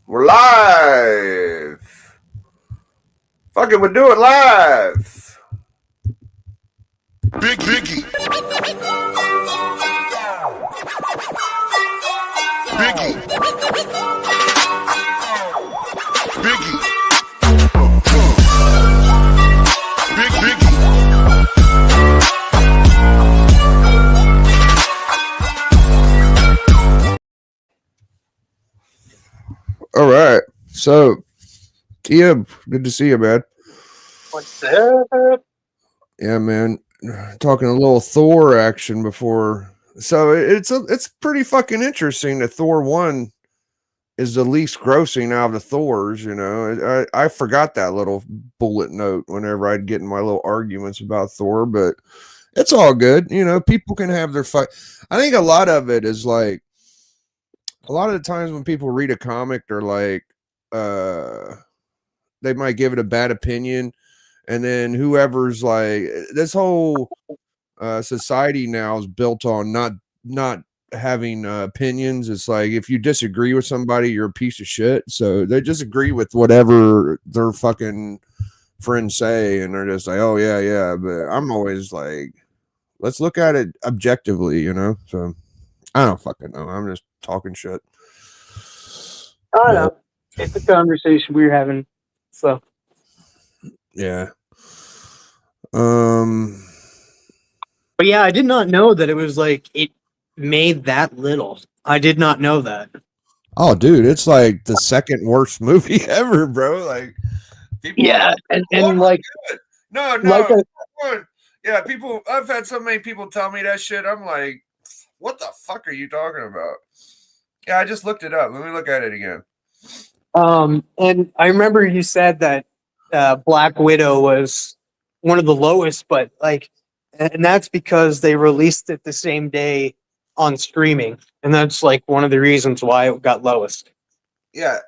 We're live. Fuck it, we do it live. Biggie. Biggie. Biggie. Biggie. All right. So, Tia, good to see you, man. What's up? Yeah, man. Talking a little Thor action before. So it's pretty fucking interesting that Thor 1 is the least grossing out of the Thors, you know. I forgot that little bullet note whenever I'd get in my little arguments about Thor, but it's all good. You know, people can have their fight. I think a lot of it is like a lot of the times when people read a comic, they're like, they might give it a bad opinion, and then whoever's like, this whole society now is built on not having opinions. It's like if you disagree with somebody, you're a piece of shit. So they just agree with whatever their fucking friends say, and they're just like, oh yeah. But I'm always like, let's look at it objectively, you know. So I don't fucking know. I'm just talking shit. I don't know. It's a conversation we were having. So Yeah. but yeah, I did not know that it was like it made that little. I did not know that. Oh, dude, it's like the second worst movie ever, bro. Like, people Yeah, and like no, like yeah, people. I've had so many people tell me that shit. I'm like, what the fuck are you talking about? Yeah, I just looked it up. Let me look at it again. and I remember you said that Black Widow was one of the lowest, but like, and that's because they released it the same day on streaming, and that's like one of the reasons why it got lowest. Yeah,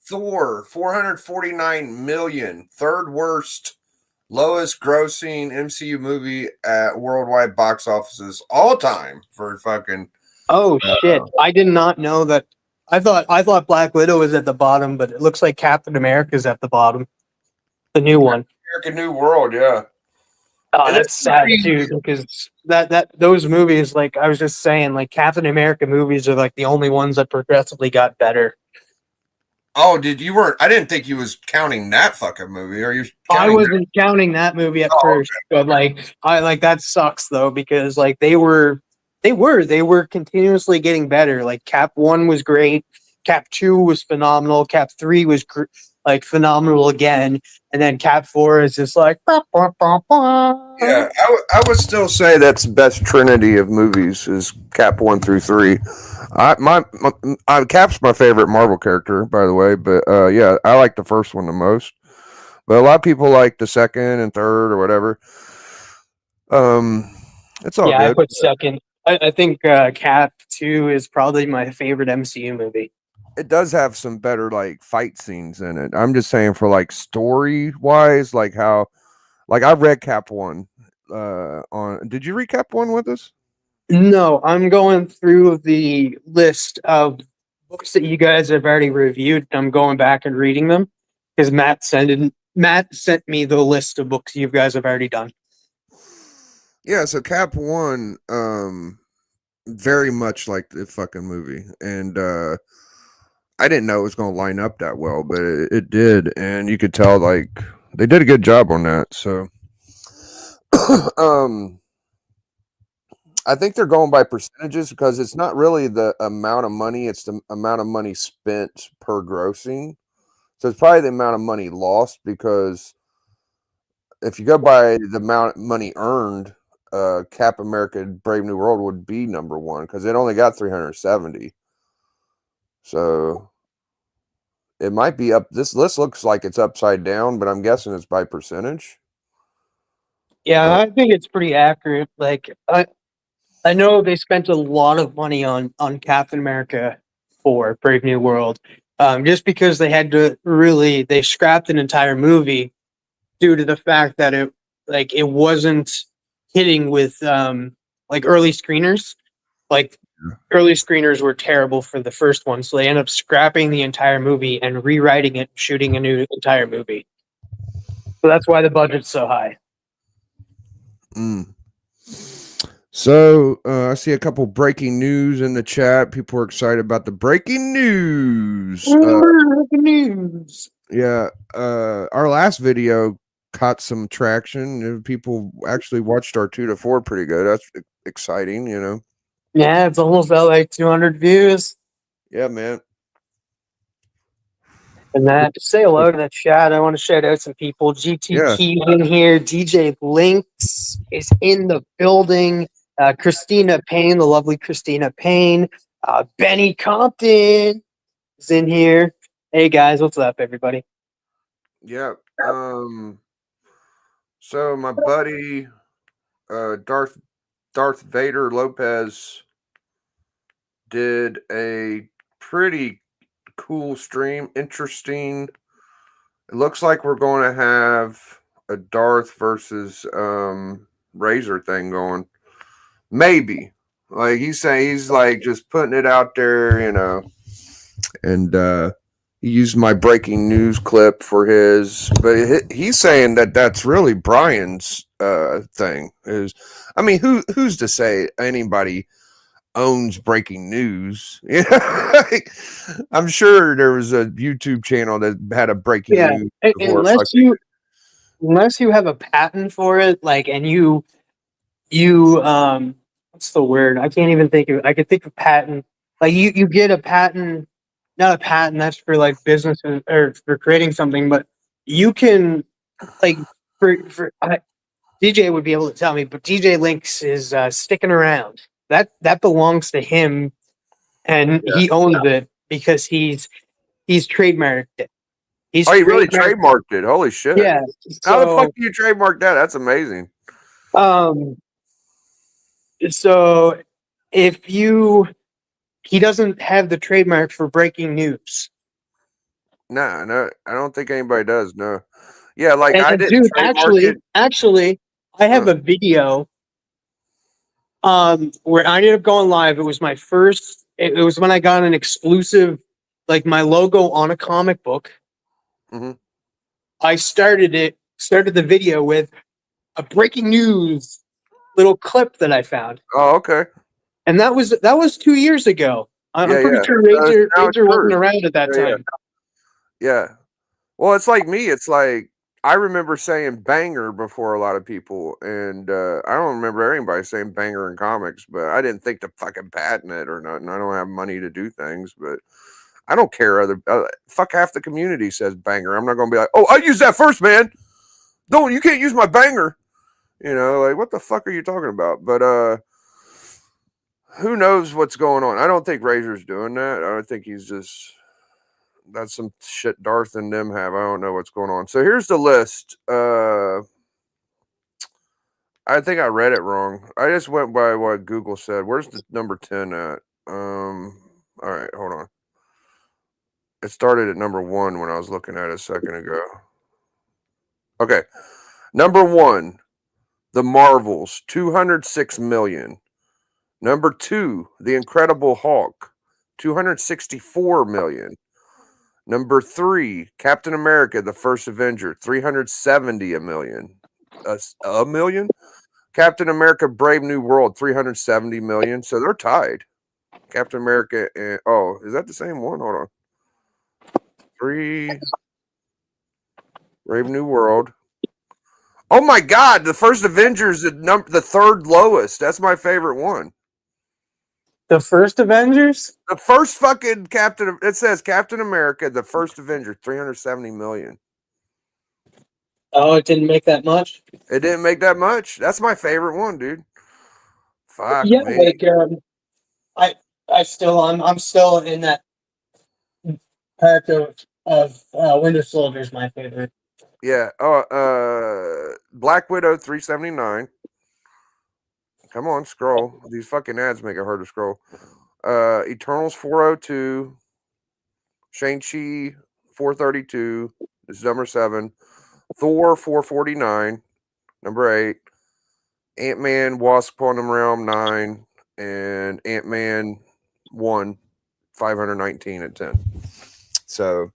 Thor, 449 million, third worst, lowest grossing MCU movie at worldwide box offices all time for fucking. Oh shit! I did not know that. I thought Black Widow was at the bottom, but it looks like Captain America is at the bottom. The new one. American New World, yeah. Oh, And that's it's sad crazy. too, because that those movies, like I was just saying, like Captain America movies are like the only ones that progressively got better. Oh, I didn't think you was counting that fucking movie. Are you I counting wasn't counting that movie at Oh, first, but like I like that sucks though, because like they were continuously getting better. Like Cap 1 was great, Cap 2 was phenomenal, Cap 3 was like phenomenal again, and then Cap 4 is just like bah, bah, bah, bah. Yeah, I would still say that's the best trinity of movies is Cap 1 through 3. Cap's my favorite Marvel character, by the way, but yeah, I like the first one the most. But a lot of people like the second and third or whatever. It's all Yeah, I good. put second. I think Cap 2 is probably my favorite MCU movie. It does have some better like fight scenes in it. I'm just saying for like story wise, like how like I read Cap 1 on did you read Cap 1 with us? No, I'm going through the list of books that you guys have already reviewed. I'm going back and reading them because Matt sent me the list of books you guys have already done. Yeah, so Cap 1 very much like the fucking movie, and I didn't know it was going to line up that well, but it did, and you could tell like they did a good job on that. So I think they're going by percentages because it's not really the amount of money, it's the amount of money spent per grossing. So it's probably the amount of money lost, because if you go by the amount of money earned, Cap America Brave New World would be number one because it only got 370. So it might be up. This list looks like it's upside down, but I'm guessing it's by percentage. Yeah, I think it's pretty accurate. Like I know they spent a lot of money on Captain America for Brave New World, just because they had to they scrapped an entire movie due to the fact that it wasn't hitting with like early screeners. Like early screeners were terrible for the first one, so they ended up scrapping the entire movie and rewriting it, shooting a new entire movie. So that's why the budget's so high. Mm. So I see a couple breaking news in the chat. People are excited about the breaking news. News. Yeah, our last video caught some traction. And people actually watched our 2 to 4 pretty good. That's exciting, you know. Yeah, it's almost at like 200 views. Yeah, man. And that, say hello to the chat. I want to shout out some people. GT Key in here. DJ Lynx is in the building. Christina Payne, the lovely Christina Payne. Benny Compton is in here. Hey guys, what's up, everybody? Yeah. So my buddy, Darth Vader Lopez, did a pretty cool stream. Interesting. It looks like we're going to have a Darth versus Razor thing going. Maybe. Like he's saying, he's like just putting it out there, you know. And he used my breaking news clip for his, but he's saying that that's really Brian's thing. Is, I mean, who's to say anybody owns breaking news? Yeah, I'm sure there was a YouTube channel that had a breaking news before. Unless you have a patent for it, like, and you what's the word? I can't even think of it. I could think of patent. Like you get a patent, not a patent, that's for like businesses or for creating something, but you can like DJ would be able to tell me, but DJ Lynx is sticking around. That belongs to him, and he owns it because he's trademarked it. He really trademarked it. Holy shit. Yeah. How the fuck do you trademark that? That's amazing. So if he doesn't have the trademark for breaking news. No, I don't think anybody does. No. Yeah, like I did. Dude, actually, I have a video where I ended up going live. It was my first. It was when I got an exclusive, like my logo on a comic book. Mm-hmm. I started the video with a breaking news little clip that I found. Oh, okay. And that was 2 years ago. I'm pretty sure Razor wasn't around at that time. Yeah. Well, it's like me. It's like I remember saying banger before a lot of people, and I don't remember anybody saying banger in comics, but I didn't think to fucking patent it or nothing. I don't have money to do things, but I don't care. Fuck, half the community says banger. I'm not going to be like, oh, I used that first, man. You can't use my banger. You know, like, what the fuck are you talking about? But who knows what's going on? I don't think Razor's doing that. I don't think he's just... That's some shit Darth and them have. I don't know what's going on. So here's the list. I think I read it wrong. I just went by what Google said. Where's the number 10 at? All right, hold on. It started at number 1 when I was looking at it a second ago. Okay. Number 1, The Marvels, 206 million. Number 2, The Incredible Hulk, 264 million. Number 3, Captain America, the First Avenger, 370 million. A million? Captain America, Brave New World, 370 million. So they're tied. Captain America and is that the same one? Hold on. 3 Brave New World. Oh my God, the First Avenger is the third lowest. That's my favorite one. The First Avengers? The first fucking Captain. It says Captain America, the First Avenger, 370 million. Oh, it didn't make that much? It didn't make that much. That's my favorite one, dude. Fuck yeah, me. Like I'm still in that part of Winter Soldier is my favorite. Yeah. Black Widow 379. Come on, scroll. These fucking ads make it hard to scroll. Eternals 402. Shang-Chi 432. This is number 7. Thor 449. Number 8. Ant-Man Wasp Quantum Realm 9. and Ant-Man 1, 519 at 10. So,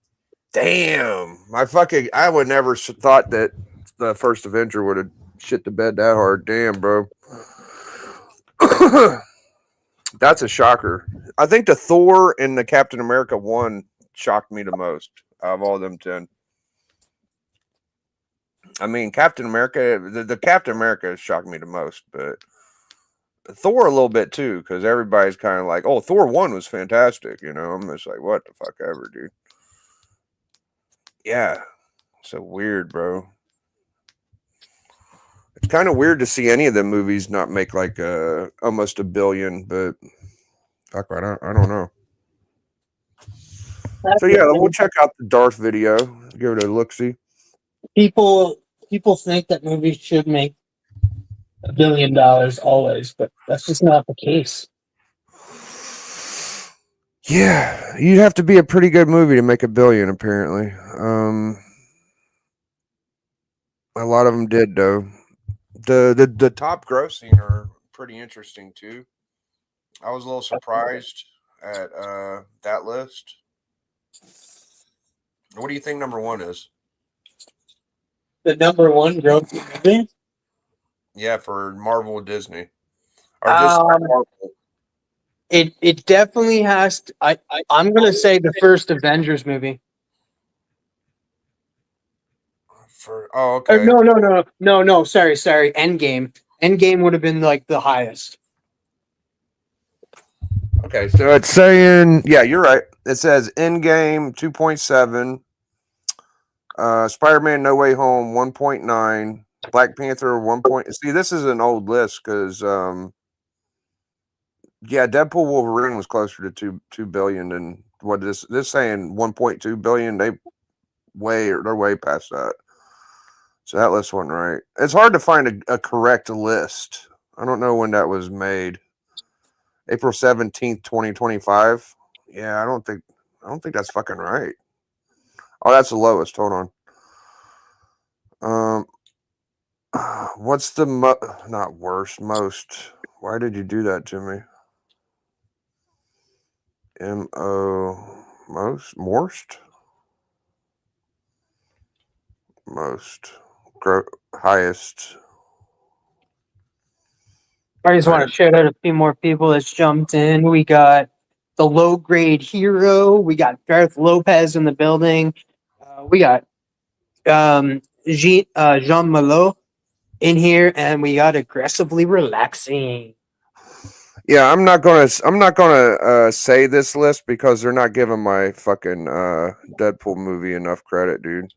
damn, I would never thought that the first Avenger would have shit the bed that hard. Damn, bro. That's a shocker. I think the Thor and the Captain America 1 shocked me the most out of all them 10. I mean, Captain America, the Captain America shocked me the most, but Thor a little bit too, because everybody's kind of like, oh, Thor 1 was fantastic. You know, I'm just like, what the fuck ever, dude. Yeah. So weird, bro. It's kind of weird to see any of them movies not make like almost $1 billion, but fuck, I don't know. So yeah, we'll check out the Darth video. Give it a look-see. People think that movies should make $1 billion always, but that's just not the case. Yeah, you'd have to be a pretty good movie to make $1 billion, apparently. A lot of them did, though. The top grossing are pretty interesting too. I was a little surprised at that list. What do you think number 1 is? The number 1 grossing movie? Yeah, for Marvel or Disney. Or just Marvel. It definitely has to, I'm gonna say the first Avengers movie. Okay. No. Sorry. Endgame. Endgame would have been like the highest. Okay, so it's saying, yeah, you're right. It says Endgame 2.7, Spider-Man No Way Home 1.9, Black Panther 1. See, this is an old list because, yeah, Deadpool Wolverine was closer to 2 billion than what this saying 1.2 billion. They're way past that. So that list wasn't right. It's hard to find a correct list. I don't know when that was made. April 17th, 2025. Yeah, I don't think that's fucking right. Oh, that's the lowest. Hold on. What's the not worst, most? Why did you do that to me? Worst? Most. Highest. I just want to shout out a few more people that's jumped in. We got the Low Grade Hero. We got Garth Lopez in the building. We got Jean Malot in here, and we got Aggressively Relaxing. Yeah, I'm not gonna say this list because they're not giving my fucking Deadpool movie enough credit, dude.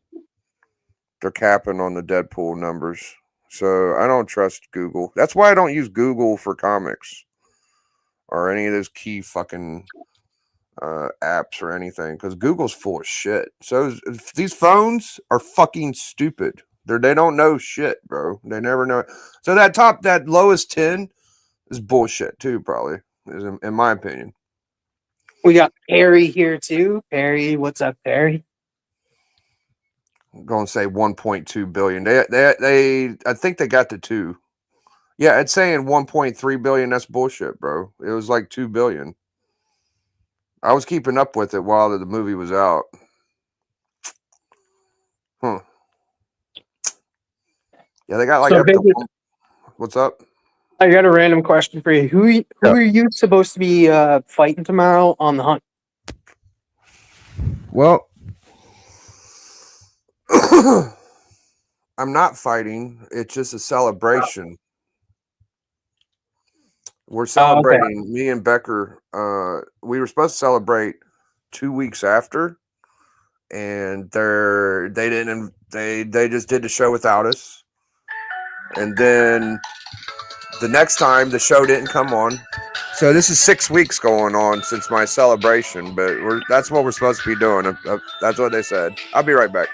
They're capping on the Deadpool numbers. So I don't trust Google. That's why I don't use Google for comics or any of those key fucking apps or anything, because Google's full of shit. So these phones are fucking stupid. They don't know shit, bro. They never know. So that lowest 10 is bullshit too, probably, in my opinion. We got Perry here too. Perry, what's up, Perry? I'm going to say 1.2 billion. They I think they got to 2. Yeah, it's saying 1.3 billion. That's bullshit, bro. It was like 2 billion. I was keeping up with it while the movie was out. Huh. Yeah, they got like what's up? I got a random question for you. Who are you supposed to be fighting tomorrow on the hunt? Well, I'm not fighting. It's just a celebration. We're celebrating. Me and Becker. We were supposed to celebrate 2 weeks after, and they didn't. They just did the show without us. And then the next time the show didn't come on. So this is 6 weeks going on since my celebration, but that's what we're supposed to be doing. That's what they said. I'll be right back.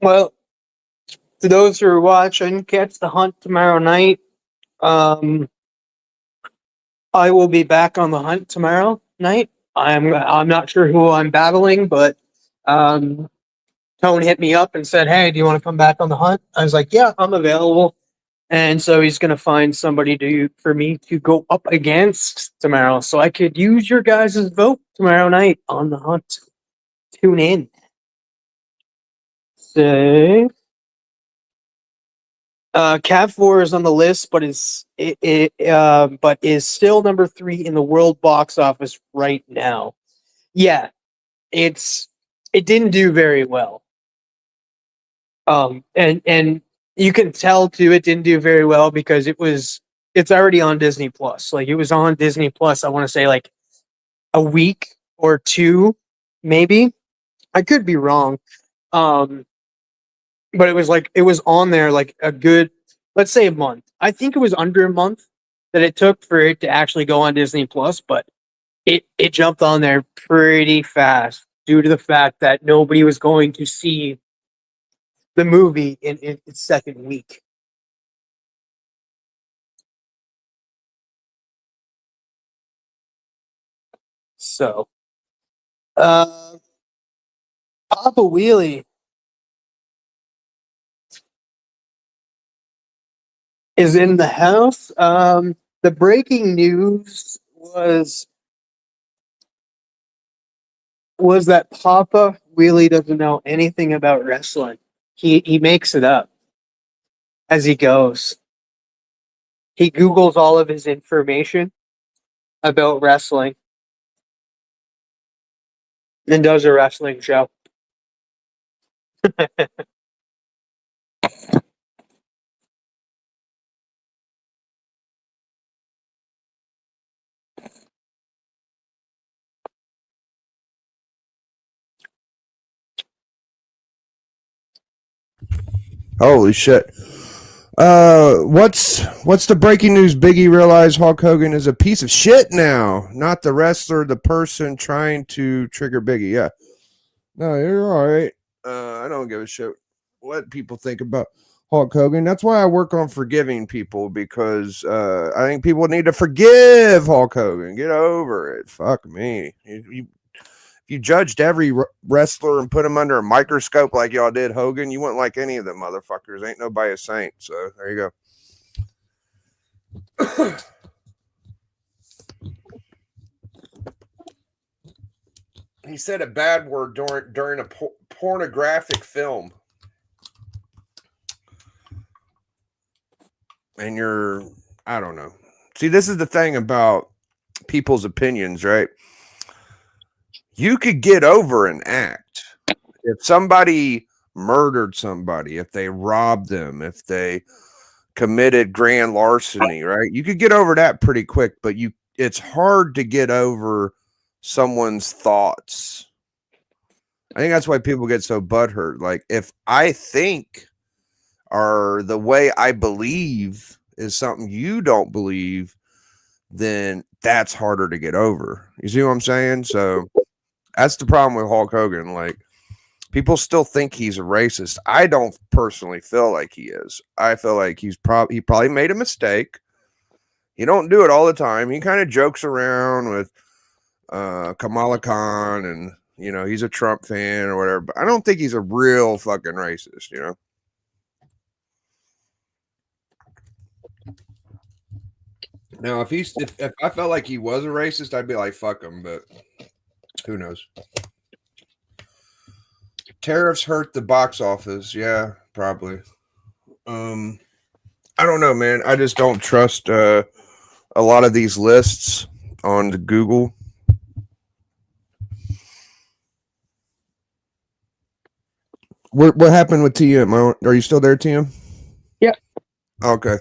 Well, to those who are watching, catch the hunt tomorrow night. I will be back on the hunt tomorrow night. I'm not sure who I'm battling, but Tone hit me up and said, "Hey, do you want to come back on the hunt?" I was like, "Yeah, I'm available." And so he's gonna find somebody for me to go up against tomorrow, so I could use your guys' vote tomorrow night on the hunt. Tune in. So, Cat 4 is on the list, but is still number 3 in the world box office right now. Yeah, it didn't do very well. And you can tell too, it didn't do very well because it's already on Disney Plus. Like, it was on Disney Plus, I want to say like a week or two, maybe. I could be wrong. But it was on there like a good, let's say, a month. I think it was under a month that it took for it to actually go on Disney Plus, but it jumped on there pretty fast due to the fact that nobody was going to see the movie in its second week. So, Papa Wheelie is in the house. The breaking news was that Papa Wheelie doesn't know anything about wrestling. He makes it up as he goes. He Googles all of his information about wrestling and does a wrestling show. Holy shit. What's the breaking news? Biggie realized Hulk Hogan is a piece of shit now, not the wrestler, the person trying to trigger Biggie. Yeah. No, you're all right. I don't give a shit what people think about Hulk Hogan. That's why I work on forgiving people, because I think people need to forgive Hulk Hogan. Get over it. Fuck me. If you judged every wrestler and put him under a microscope like y'all did Hogan, you wouldn't like any of them motherfuckers. Ain't nobody a saint. So there you go. He said a bad word during a pornographic film. And I don't know. See, this is the thing about people's opinions, right? You could get over an act. If somebody murdered somebody, if they robbed them, if they committed grand larceny, right? You could get over that pretty quick, but it's hard to get over someone's thoughts. I think that's why people get so butthurt. Like, if I think or the way I believe is something you don't believe, then that's harder to get over. You see what I'm saying? So that's the problem with Hulk Hogan. Like, people still think he's a racist. I don't personally feel like he is. I feel like he probably made a mistake. He don't do it all the time. He kind of jokes around with Kamala Khan, and he's a Trump fan or whatever. But I don't think he's a real fucking racist. Now, if I felt like he was a racist, I'd be like, fuck him. But who knows? Tariffs hurt the box office. Yeah, probably. I don't know, man. I just don't trust a lot of these lists on the Google. What happened with TM? Are you still there, TM? Yeah. Okay.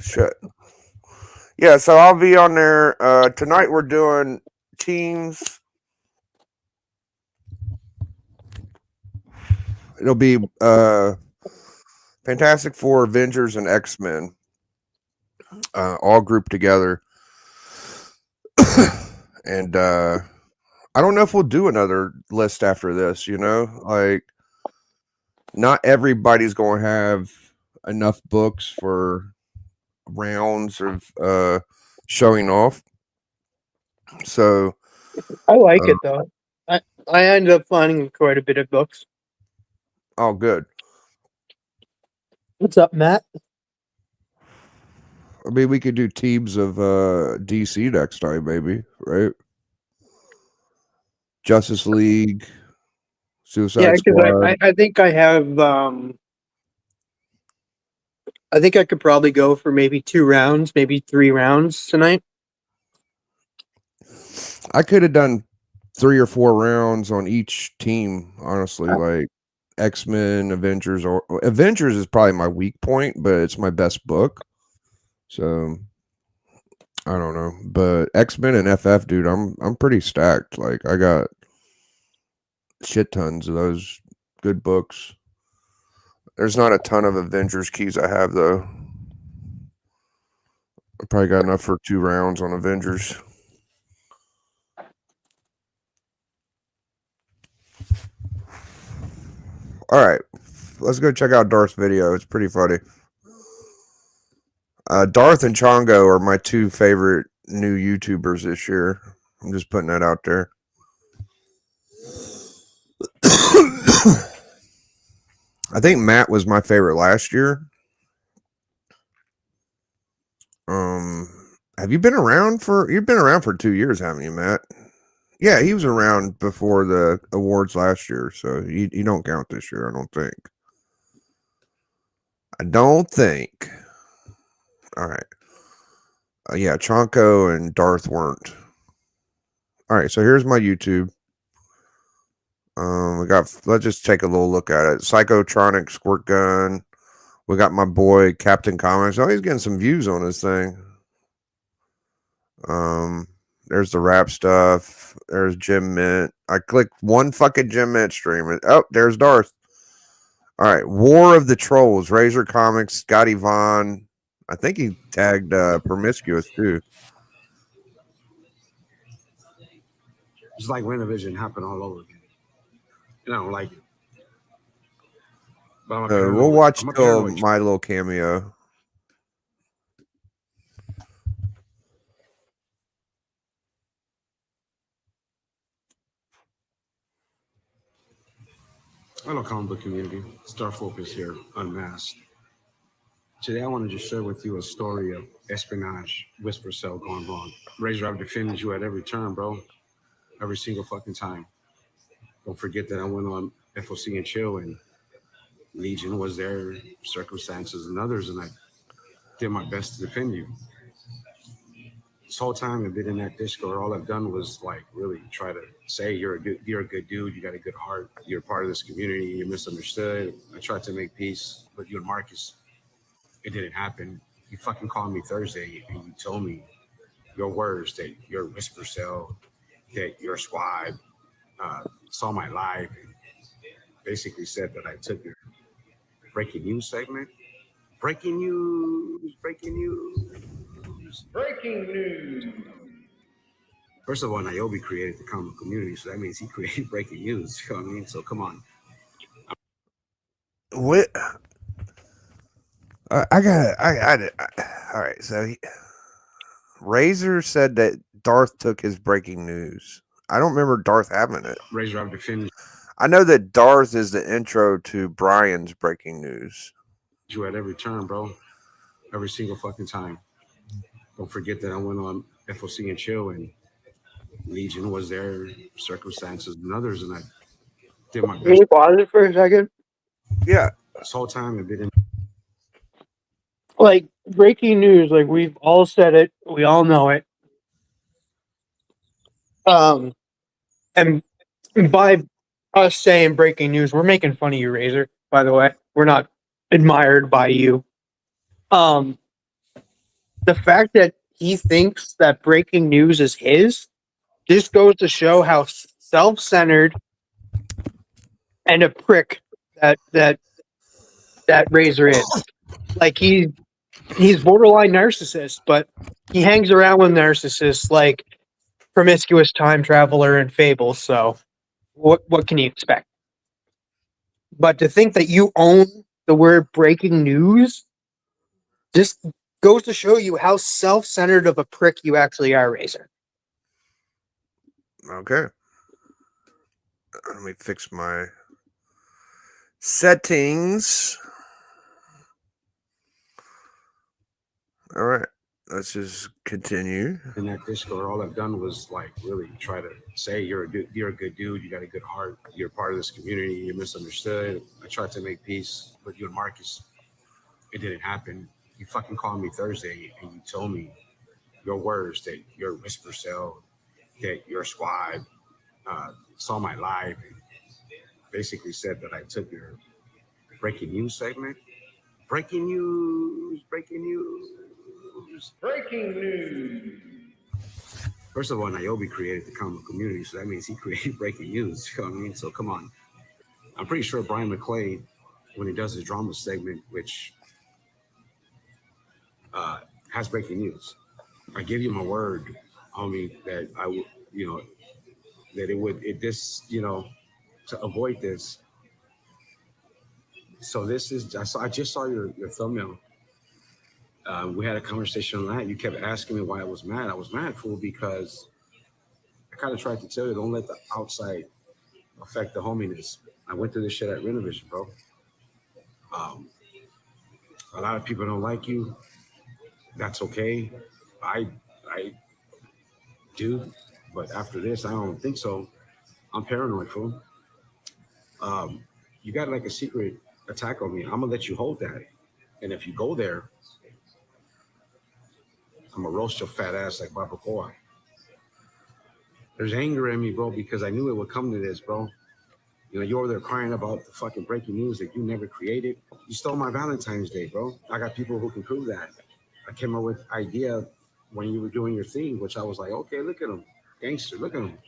Shit. Yeah, so I'll be on there. Tonight we're doing teams. It'll be Fantastic Four, Avengers, and X-Men all grouped together. And I don't know if we'll do another list after this, like, not everybody's going to have enough books for rounds of showing off. So I like it though. I ended up finding quite a bit of books. Oh, good. What's up, Matt? I mean, we could do teams of DC next time, maybe, right? Justice League, Suicide Yeah, because Squad. I think I have I think I could probably go for maybe 2 rounds, maybe 3 rounds tonight. I could have done 3 or 4 rounds on each team, honestly. Like X-Men, Avengers, or Avengers is probably my weak point, but it's my best book. So I don't know, but X-Men and FF, dude, I'm pretty stacked. Like I got shit tons of those good books. There's not a ton of Avengers keys I have though. I probably got enough for 2 rounds on Avengers. All right, let's go check out Darth's video. It's pretty funny. Darth and Chongo are my 2 favorite new YouTubers this year. I'm just putting that out there. I think Matt was my favorite last year. Have you been around for? You've been around for 2 years, haven't you, Matt? Yeah, he was around before the awards last year, so you don't count this year. I don't think. All right. Yeah, Chonko and Darth weren't. All right, so here's my YouTube. Let's just take a little look at it. Psychotronic Squirt Gun. We got my boy Captain Comics. Oh, he's getting some views on this thing. There's the rap stuff. There's Jim Mint. I clicked one fucking Jim Mint stream. Oh, there's Darth. All right, War of the Trolls. Razor Comics. Scotty Vaughn. I think he tagged Promiscuous too. It's like Renovision happened all over again. And I don't like it. But We'll watch till my little cameo. Hello, comic book community. Star Focus here, unmasked. Today, I want to just share with you a story of espionage, whisper cell gone wrong. Razor, I've defended you at every turn, bro. Every single fucking time. Don't forget that I went on FOC and Chill, and Legion was there, Circumstances and others, and I did my best to defend you. This whole time I've been in that Discord, all I've done was like really try to say you're a good dude, you got a good heart, you're part of this community, you're misunderstood. I tried to make peace, but you and Marcus, it didn't happen. You fucking called me Thursday and you told me your words that your whisper cell, that your squad saw my live and basically said that I took your breaking news segment. Breaking news. First of all, Niobe created the comic community, so that means he created breaking news. You know what I mean? So come on. What? I got it. All right. So Razor said that Darth took his breaking news. I don't remember Darth having it. Razor, I've defended I know that Darth is the intro to Brian's breaking news. you at every turn, bro. Every single fucking time. Don't forget that I went on FOC and Chill, and Legion was there, Circumstances and others, and I did my Can best. you pause it for a second? Yeah. This whole time I've been in. Like breaking news, like we've all said it, we all know it. And by us saying breaking news, we're making fun of you, Razor. By the way, we're not admired by you. The fact that he thinks that breaking news is his just goes to show how self-centered and a prick that Razor is. Like he's borderline narcissist, but he hangs around with narcissists like Promiscuous Time Traveler and Fable. So what can you expect? But to think that you own the word breaking news just goes to show you how self-centered of a prick you actually are, Razor. Okay. Let me fix my settings. All right, let's just continue. In that Discord, all I've done was like really try to say you're a good dude, you got a good heart, you're part of this community, you're misunderstood. I tried to make peace with you and Marcus. It didn't happen. You fucking called me Thursday and you told me your words that your whisper cell, that your squad saw my live and basically said that I took your breaking news segment. Breaking news. First of all, Niobe created the comic community, so that means he created breaking news. You know what I mean? So come on. I'm pretty sure Brian McClay, when he does his drama segment, which has breaking news, I give you my word, homie, that I would, that to avoid this. So this is, I just saw your thumbnail. We had a conversation on that. You kept asking me why I was mad. I was mad, fool, because I kind of tried to tell you, don't let the outside affect the hominess. I went through this shit at Renovision, bro. A lot of people don't like you. That's okay. I do, but after this, I don't think so. I'm paranoid, fool. You got like a secret attack on me. I'm gonna let you hold that, and if you go there, I'm gonna roast your fat ass like barbacoa. There's anger in me, bro, because I knew it would come to this, bro. You're over there crying about the fucking breaking news that you never created. You stole my Valentine's Day, bro. I got people who can prove that. I came up with idea when you were doing your thing, which I was like, okay, look at him. Gangster, look at him.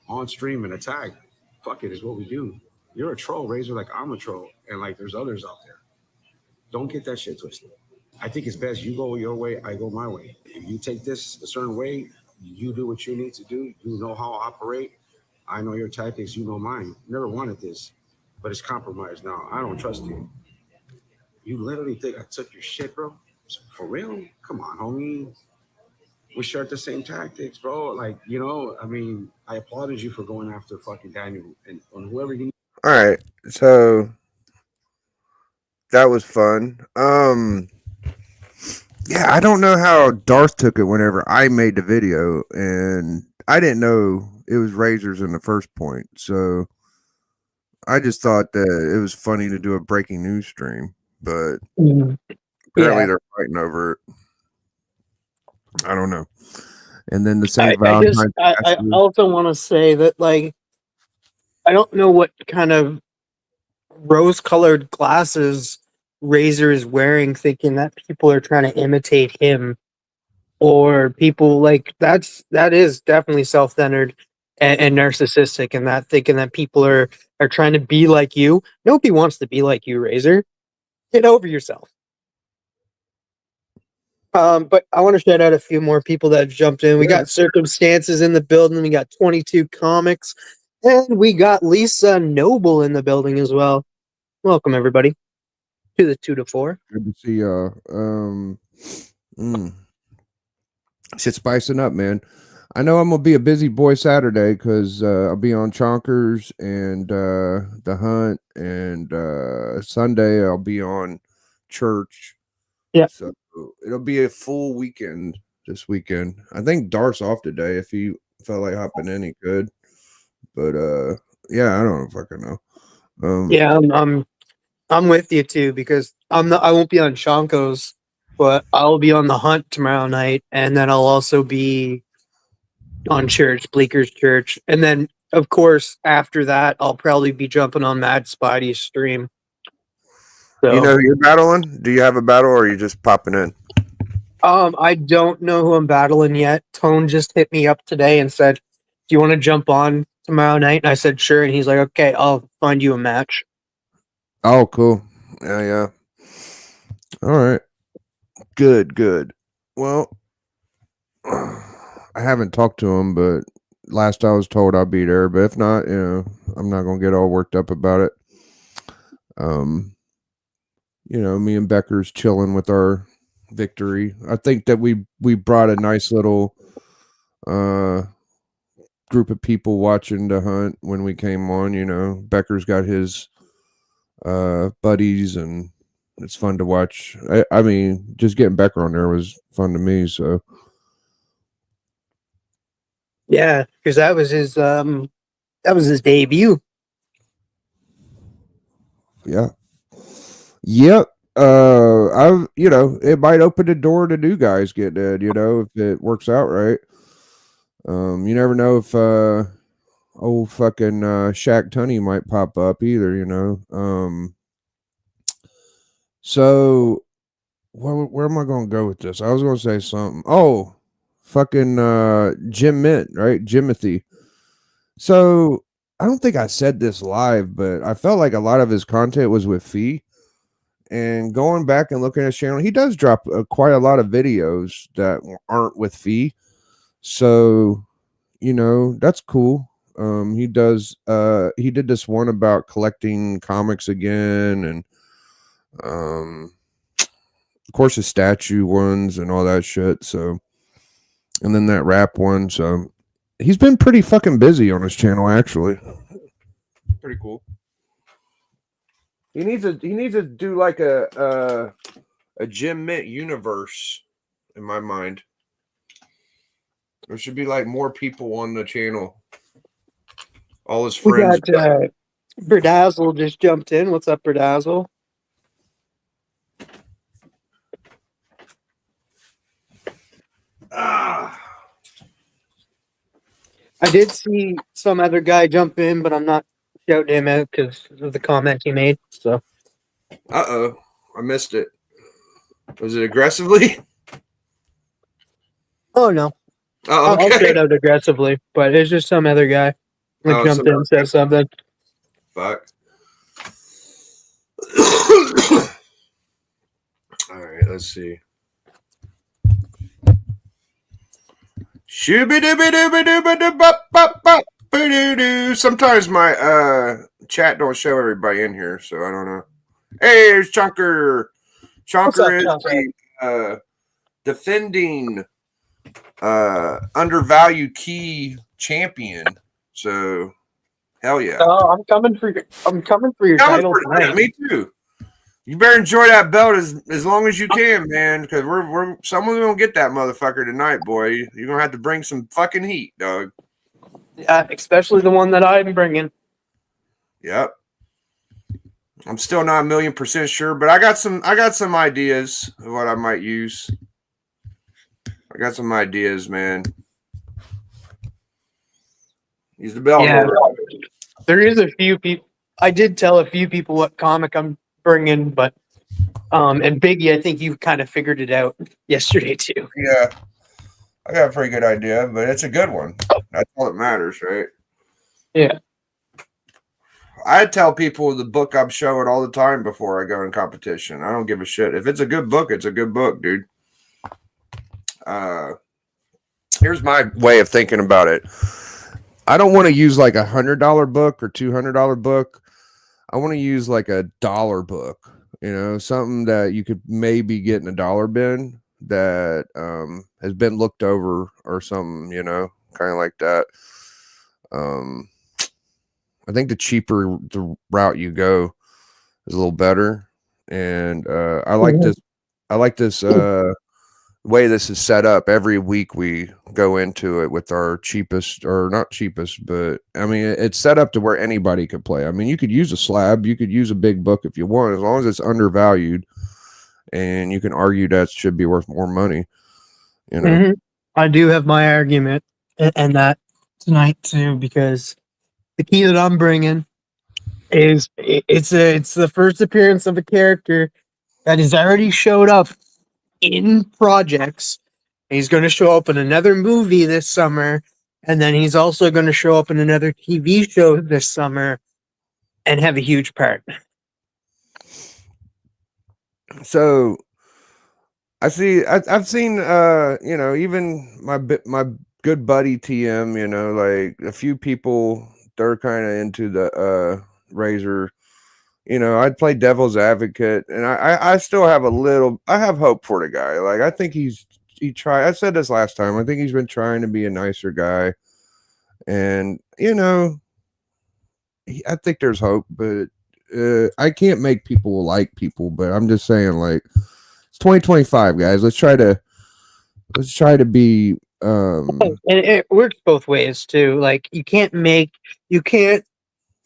On stream and attack. Fuck it, is what we do. You're a troll, Razor, like I'm a troll. And like there's others out there. Don't get that shit twisted. I think it's best you go your way, I go my way. If you take this a certain way, you do what you need to do. You know how I operate. I know your tactics, you know mine. Never wanted this, but it's compromised now. I don't trust you. You literally think I took your shit, bro? For real? Come on, homie. We shared the same tactics, bro. Like, I mean, I applauded you for going after fucking Daniel and on whoever you. All right, so that was fun. Yeah, I don't know how Darth took it whenever I made the video, and I didn't know it was Razors in the first point. So I just thought that it was funny to do a breaking news stream, but apparently they're fighting over it. I don't know. And then the same Valentine's. I also want to say that, like, I don't know what kind of rose-colored glasses Razor is wearing, thinking that people are trying to imitate him, or people like that is definitely self-centered and narcissistic, and that thinking that people are trying to be like you. Nobody wants to be like you, Razor. Get over yourself. But I want to shout out a few more people that have jumped in. We got Circumstances in the building. We got 22 Comics, and we got Lisa Noble in the building as well. Welcome everybody to the 2 to 4. Good to see y'all. Shit spicing up, man. I know I'm gonna be a busy boy Saturday because I'll be on Chonkers and the Hunt, and Sunday I'll be on Church. Yeah. So it'll be a full weekend this weekend. I think Dart's off today. If he felt like hopping in, he could. But yeah, I don't fucking know. Yeah, I'm with you too, because I won't be on Shonko's, but I'll be on the Hunt tomorrow night, and then I'll also be on Bleeker's Church, and then of course after that I'll probably be jumping on Mad Spidey's stream. So, you know who you're battling? Do you have a battle, or are you just popping in? I don't know who I'm battling yet. Tone just hit me up today and said, "Do you want to jump on tomorrow night?" And I said, "Sure." And he's like, "Okay, I'll find you a match." Oh, cool. Yeah. All right. Good. Well, I haven't talked to him, but last I was told I'll be there. But if not, I'm not gonna get all worked up about it. Me and Becker's chilling with our victory. I think that we brought a nice little group of people watching the hunt when we came on. You know, Becker's got his buddies, and it's fun to watch. I mean, just getting Becker on there was fun to me. So Yeah, because that was his debut. yeah, yep. You know, it might open the door to new guys getting in. You know, if it works out right. You never know if old fucking Shaq Tunney might pop up either. You know. So where am I going to go with this? I was going to say something. Oh, fucking Jim Mint, right? Jimothy. So I don't think I said this live, but I felt like a lot of his content was with Fee. And going back and looking at his channel, he does drop quite a lot of videos that aren't with Fee. So, you know, that's cool. He did this one about collecting comics again, and of course his statue ones and all that shit. So, and then that rap one. So he's been pretty fucking busy on his channel, actually. Pretty cool. He needs to do like a Jim Mint universe in my mind. There should be like more people on the channel. All his We friends. got Berdazzle just jumped in. What's up, Berdazzle? Ah. I did see some other guy jump in, but I'm not shouting him out because of the comment he made. So, Uh-oh. I missed it. Was it aggressively? oh no, Oh, I'll okay. shout out aggressively, but it's just some other guy that jumped in and said something. Fuck. All right, let's see. Sometimes my chat don't show everybody in here, so I don't know. Hey, there's Chunker. Chunker is the defending undervalued key champion. So hell yeah. Oh, I'm coming for your title tonight. Me too. You better enjoy that belt as long as you can, man, because we're someone's gonna get that motherfucker tonight, boy. You're gonna have to bring some fucking heat, dog. Yeah, especially the one that I'm bringing. Yep. I'm still not 1,000,000% sure, but I got some ideas of what I might use. I got some ideas, man. Use the belt. Yeah, there is a few people. I did tell a few people what comic I'm bringing, but and Biggie, I think you kind of figured it out yesterday too. Yeah, I got a pretty good idea, but it's a good one. That's all that matters, right? Yeah. I tell people the book I'm showing all the time before I go in competition. I don't give a shit. If it's a good book, it's a good book, dude. Here's my way of thinking about it. I don't want to use like $100 book or $200 book. I want to use like $1 book, you know, something that you could maybe get in a dollar bin that has been looked over or something, you know, kind of like that. I think the cheaper the route you go is a little better. And I like this. I like this way this is set up. Every week we go into it with our cheapest, or not cheapest, but I mean it's set up to where anybody could play. I mean, you could use a slab, you could use a big book if you want, as long as it's undervalued and you can argue that should be worth more money, you know. I do have my argument and that tonight too, because the key that I'm bringing is it's the first appearance of a character that has already showed up in projects. He's going to show up in another movie this summer, and then he's also going to show up in another TV show this summer and have a huge part. So I've seen you know, even my good buddy TM, you know, like a few people, they're kind of into the Razor. You know, I'd play devil's advocate, and I still have I have hope for the guy. Like, I think I said this last time, I think he's been trying to be a nicer guy, And I think there's hope, but I can't make people like people. But I'm just saying, like, it's 2025, guys. Let's try to be. And it works both ways too. Like you can't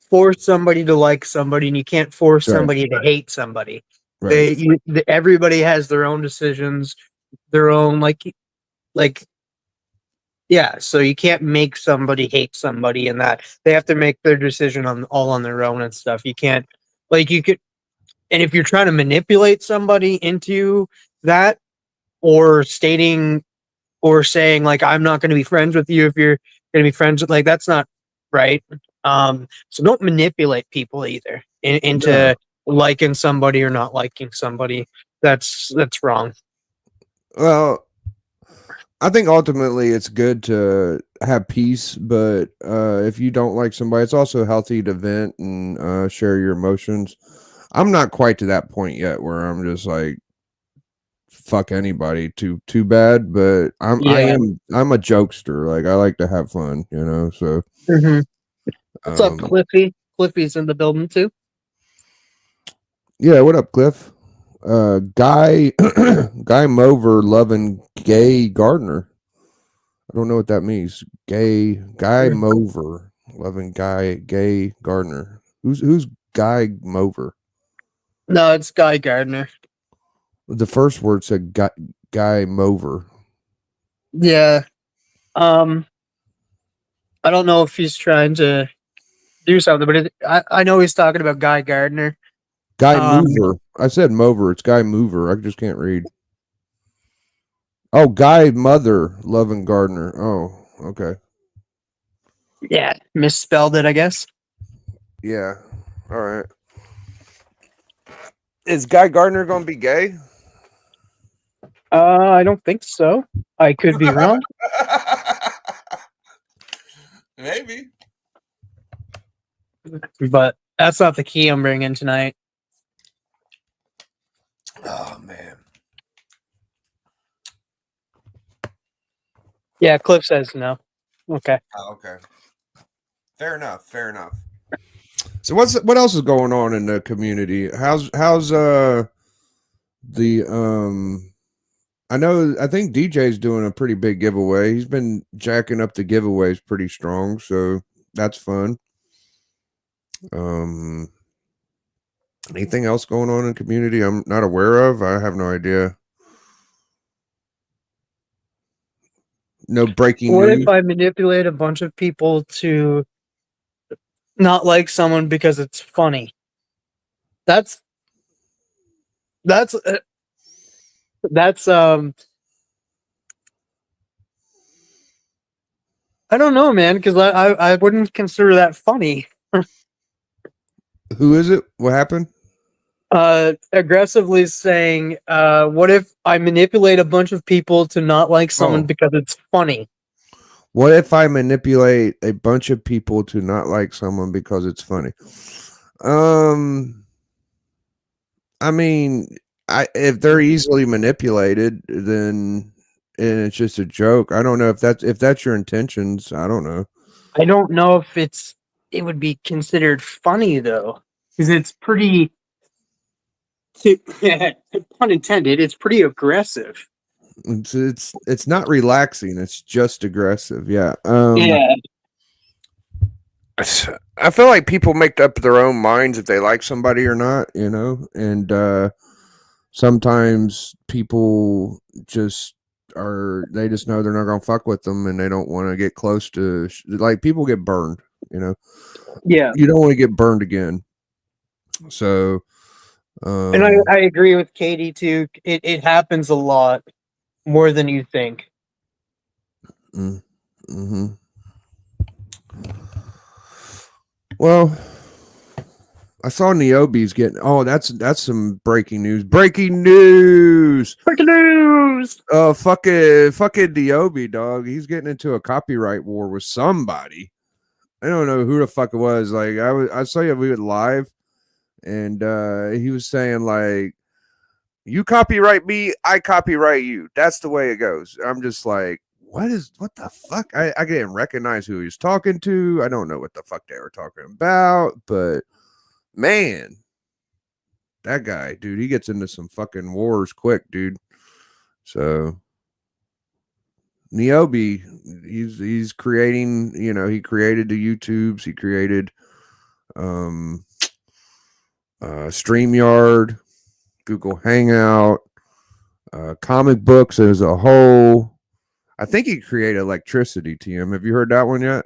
force somebody to like somebody, and you can't force Right. somebody to hate somebody. Right. Everybody has their own decisions, their own like yeah. So you can't make somebody hate somebody, and that they have to make their decision on their own and stuff. You can't you could, and if you're trying to manipulate somebody into that, or saying like I'm not going to be friends with you if you're going to be friends with, like, that's not right. So don't manipulate people either into liking somebody or not liking somebody. That's wrong. Well, I think ultimately it's good to have peace, but if you don't like somebody, it's also healthy to vent and share your emotions. I'm not quite to that point yet where I'm just like, fuck anybody too bad, but I'm a jokester. Like, I like to have fun, so What's up, Cliffy? Cliffy's in the building too. Yeah, what up, Cliff? Guy Mover loving gay Gardner. I don't know what that means. Guy Mover loving gay Gardner. Who's Guy Mover? No, it's Guy Gardner. The first word said Guy Mover. Yeah. I don't know if he's trying to do something, but I know he's talking about Guy Gardner. Guy Mover. I said Mover. It's Guy Mover. I just can't read. Oh, Guy Mother loving Gardner. Oh, okay. Yeah, misspelled it, I guess. Yeah. All right. Is Guy Gardner going to be gay? I don't think so. I could be wrong. Maybe. But that's not the key I'm bringing tonight. Oh, man. Yeah, Cliff says no. Okay. Oh, okay. Fair enough. So what else is going on in the community? How's the I think DJ's doing a pretty big giveaway. He's been jacking up the giveaways pretty strong, so that's fun. Anything else going on in the community I'm not aware of? I have no idea. No breaking What news. if I manipulate a bunch of people to not like someone because it's funny? That's I don't know, man, because I wouldn't consider that funny. Who is it? What happened? Aggressively saying, what if I manipulate a bunch of people to not like someone because it's funny? What if I manipulate a bunch of people to not like someone because it's funny? I mean, if they're easily manipulated, then and it's just a joke. I don't know if that's your intentions. I don't know. I don't know if it would be considered funny though, because it's pretty, pun intended, it's pretty aggressive. It's not relaxing. It's just aggressive. Yeah. Yeah. I feel like people make up their own minds if they like somebody or not, and sometimes people just they just know they're not gonna fuck with them, and they don't want to get close to like people get burned, Yeah. You don't want to get burned again. So, and I agree with Katie too. It happens a lot more than you think. Mm-hmm. Well, I saw Niobe's getting. Oh, that's some breaking news. Breaking news. Breaking news. Oh, fucking Niobe, dog. He's getting into a copyright war with somebody. I don't know who the fuck it was. Like I saw you we were live, and he was saying like, "You copyright me, I copyright you. That's the way it goes." I'm just like, what the fuck? I didn't recognize who he was talking to. I don't know what the fuck they were talking about, but man, that guy, dude, he gets into some fucking wars quick, dude. So Niobe, he's creating, you know, he created the YouTubes, he created StreamYard, Google Hangout, comic books as a whole. I think he created electricity, TM. Have you heard that one yet?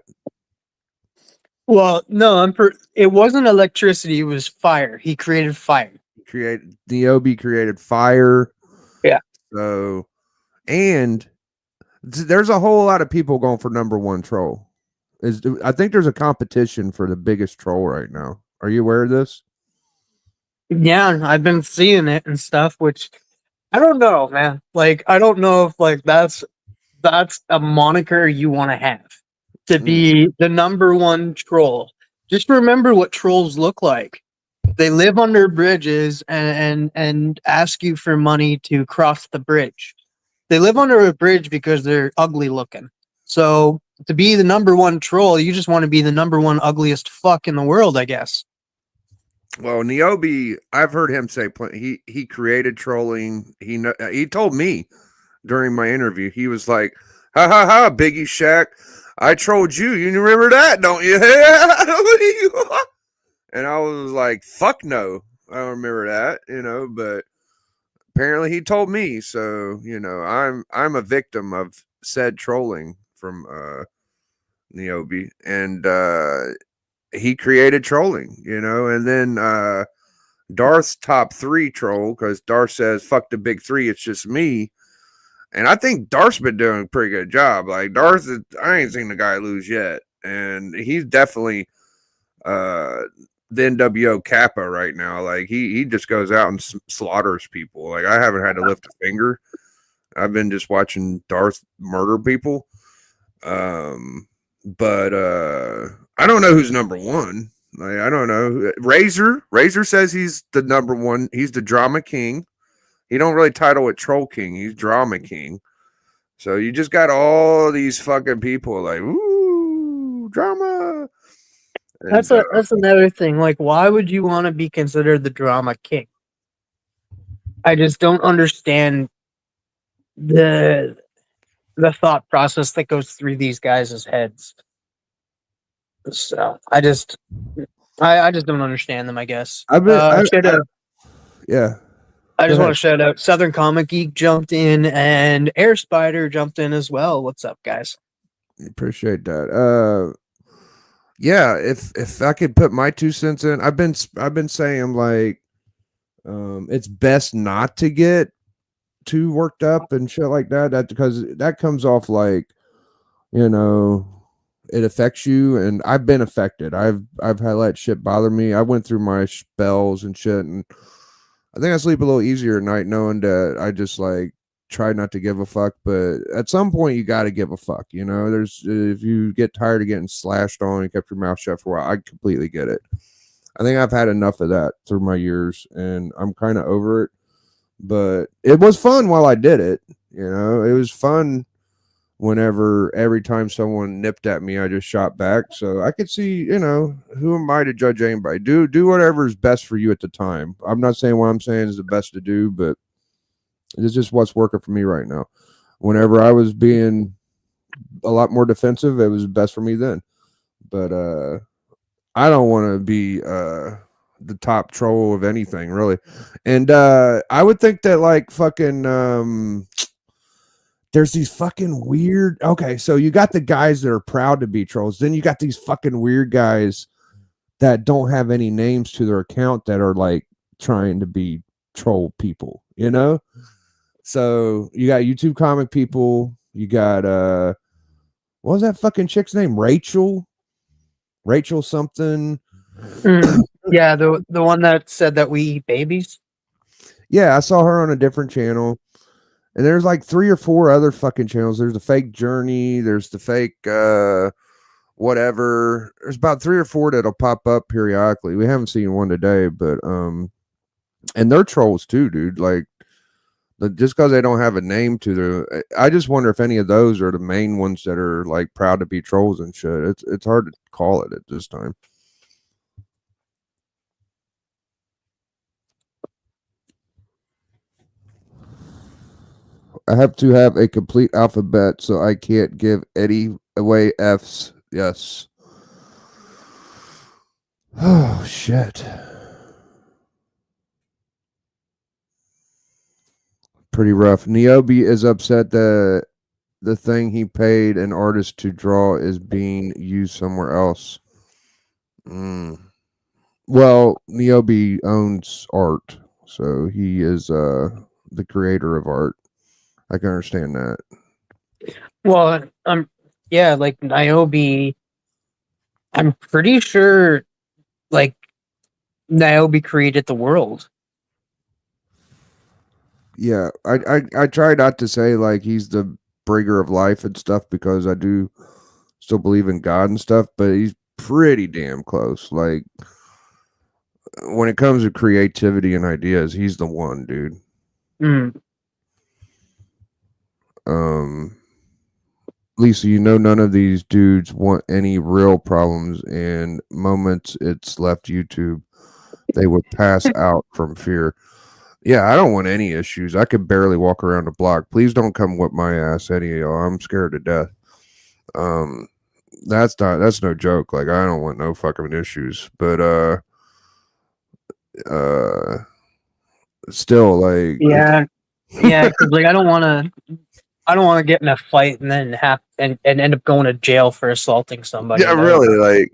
Well, no, it wasn't electricity, it was fire. He created fire. Niobe created fire. Yeah. So, and there's a whole lot of people going for number one troll. I think there's a competition for the biggest troll right now. Are you aware of this? Yeah, I've been seeing it and stuff, which I don't know, man. Like, I don't know if like that's a moniker you want to have to be the number one troll. Just remember what trolls look like. They live under bridges and ask you for money to cross the bridge. They live under a bridge because they're ugly looking. So to be the number one troll, you just want to be the number one ugliest fuck in the world, I guess. Well, Niobe, I've heard him say he created trolling. He told me during my interview, he was like, "Ha ha ha, Biggie Shaq, I trolled you. You remember that, don't you?" And I was like, "Fuck no, I don't remember that," you know. But apparently, he told me. So you know, I'm a victim of said trolling from Niobe, and he created trolling, you know, and then Darth's top 3 troll, because Darth says, fuck the big 3, it's just me. And I think Darth's been doing a pretty good job. Like, I ain't seen the guy lose yet. And he's definitely the NWO Kappa right now. Like, he just goes out and slaughters people. Like, I haven't had to lift a finger. I've been just watching Darth murder people. But I don't know who's number one. Like, I don't know. Razor says he's the number one. He's the drama king. He don't really title it troll king. He's drama king. So you just got all these fucking people like, ooh, drama. And, That's another thing. Like, why would you want to be considered the drama king? I just don't understand the thought process that goes through these guys' heads. So I just don't understand them, I guess. Yeah. I just want to shout out Southern Comic Geek jumped in and Air Spider jumped in as well. What's up, guys? Appreciate that. Yeah, if I could put my 2 cents in, I've been saying like it's best not to get too worked up and shit like that. That because that comes off like, you know, it affects you, and I've been affected. I've had that shit bother me. I went through my spells and shit, and I think I sleep a little easier at night knowing that I just like try not to give a fuck. But at some point, you got to give a fuck. You know, if you get tired of getting slashed on and kept your mouth shut for a while, I completely get it. I think I've had enough of that through my years, and I'm kind of over it. But it was fun while I did it. You know, it was fun. Every time someone nipped at me, I just shot back. So I could see, you know, who am I to judge anybody? Do whatever is best for you at the time. I'm not saying what I'm saying is the best to do, but it's just what's working for me right now. Whenever I was being a lot more defensive, it was best for me then. But I don't want to be the top troll of anything, really. And I would think that like fucking there's these fucking weird. Okay, so you got the guys that are proud to be trolls. Then you got these fucking weird guys that don't have any names to their account that are like trying to be troll people, you know? So you got YouTube comic people. You got what was that fucking chick's name? Rachel something. Yeah, the one that said that we eat babies. Yeah, I saw her on a different channel. And there's like 3 or 4 other fucking channels. There's the fake Journey. There's the fake whatever. There's about 3 or 4 that'll pop up periodically. We haven't seen one today, but and they're trolls too, dude. Like Just because they don't have a name to their, I just wonder if any of those are the main ones that are like proud to be trolls and shit. It's hard to call it at this time. I have to have a complete alphabet, so I can't give any away F's. Yes. Oh shit. Pretty rough. Niobe is upset that the thing he paid an artist to draw is being used somewhere else. Well, Niobe owns art, so he is the creator of art. I can understand that. Well, yeah, like Niobe. I'm pretty sure, like Niobe created the world. Yeah, I try not to say like he's the bringer of life and stuff because I do still believe in God and stuff, but he's pretty damn close. Like when it comes to creativity and ideas, he's the one, dude. Mm. Lisa, you know none of these dudes want any real problems, and moments it's left YouTube, they would pass out from fear. Yeah, I don't want any issues. I could barely walk around the block. Please don't come whip my ass, any of y'all. I'm scared to death. That's no joke. Like I don't want no fucking issues. But still like Yeah, yeah. 'Cause, like I don't want to get in a fight and then and end up going to jail for assaulting somebody. yeah, really like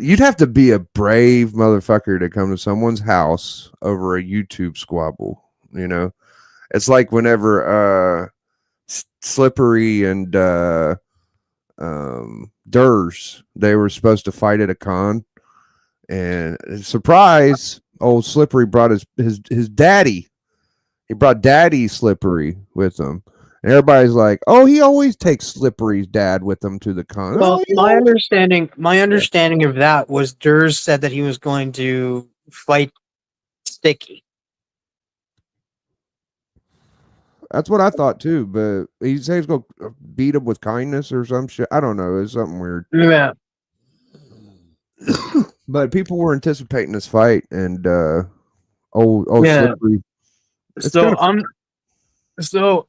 you'd have to be a brave motherfucker to come to someone's house over a YouTube squabble, you know. It's like whenever Slippery and Durs, they were supposed to fight at a con, and surprise, old Slippery brought his daddy. He brought Daddy Slippery with him. And everybody's like, "Oh, he always takes Slippery's dad with him to the con." Well, Oh, my understanding of that was Durs said that he was going to fight Sticky. that's what I thought too. But he said he's gonna beat him with kindness or some shit. I don't know. It's something weird. Yeah. But people were anticipating this fight, and old Yeah. Slippery. It's So kinda- so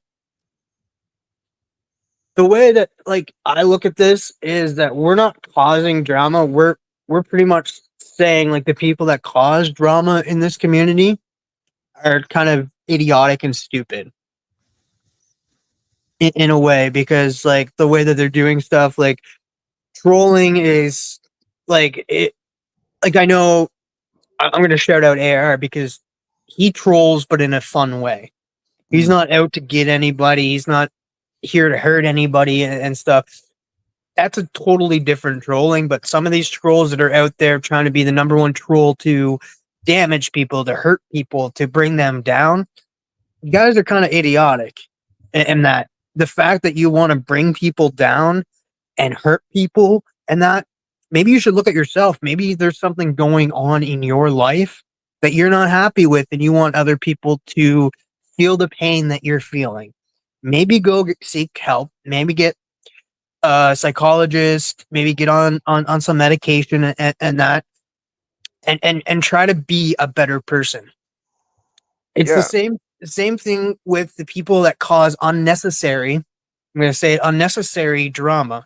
the way that like I look at this is that we're not causing drama. We're pretty much saying like the people that cause drama in this community are kind of idiotic and stupid in a way, because like the way that they're doing stuff, like trolling is like it. Like I know I'm going to shout out AR because he trolls, but in a fun way. He's not out to get anybody. He's not here to hurt anybody and stuff. That's a totally different trolling. But some of these trolls that are out there trying to be the number one troll to damage people, to hurt people, to bring them down, you guys are kind of idiotic. And that the fact that you want to bring people down and hurt people, and that maybe you should look at yourself. Maybe there's something going on in your life that you're not happy with, and you want other people to feel the pain that you're feeling. Maybe go seek help. Maybe get a psychologist. Maybe get on some medication and that, and try to be a better person. It's Yeah. the same thing with the people that cause unnecessary. I'm going to say unnecessary drama.